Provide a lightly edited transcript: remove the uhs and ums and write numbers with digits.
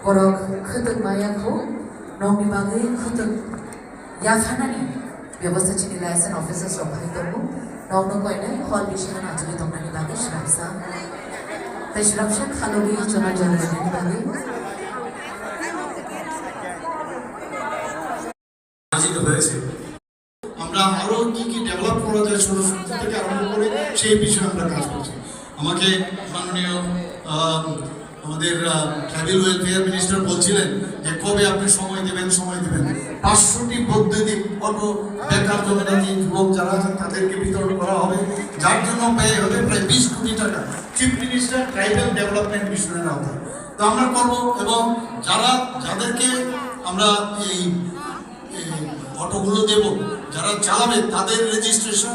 borok khutuk maya ko nongni bagai khutuk yafanani ব্যবস্থা চিনি licence officers রক্ষাই করবো নগ্ন কয়নে হল বিষয়ে আচরিত তংনানি বাগে শ্রাবসা তাই শ্রাবসা খালবি চনা জনগণের বাগে আয়োজিত হয়েছে। আমরা আরো কি ডেভেলপ করা যায় ছোট ছোট থেকে আরম্ভ করে সেই বিষয়ে আমরা কাজ করছি। আমাকে মাননীয় আমাদের ট্রাভেল ওয়েলফেয়ার মিনিস্টার বলছিলেন যে কবে আপনি সময় দেবেন 500টি বৈদ্যুতিক অটো বেকার জনজাতি যুবক যারা আছেন তাদেরকে বিতরণ করা হবে, যার জন্য ব্যয় হবে প্রায় 20 কোটি টাকা চিফ মিনিস্টার ট্রাইবাল ডেভেলপমেন্ট মিশনের আওতায়। তো আমরা করবো এবং যাদেরকে আমরা এই অটোগুলো দেব, যারা চালাবে তাদের রেজিস্ট্রেশন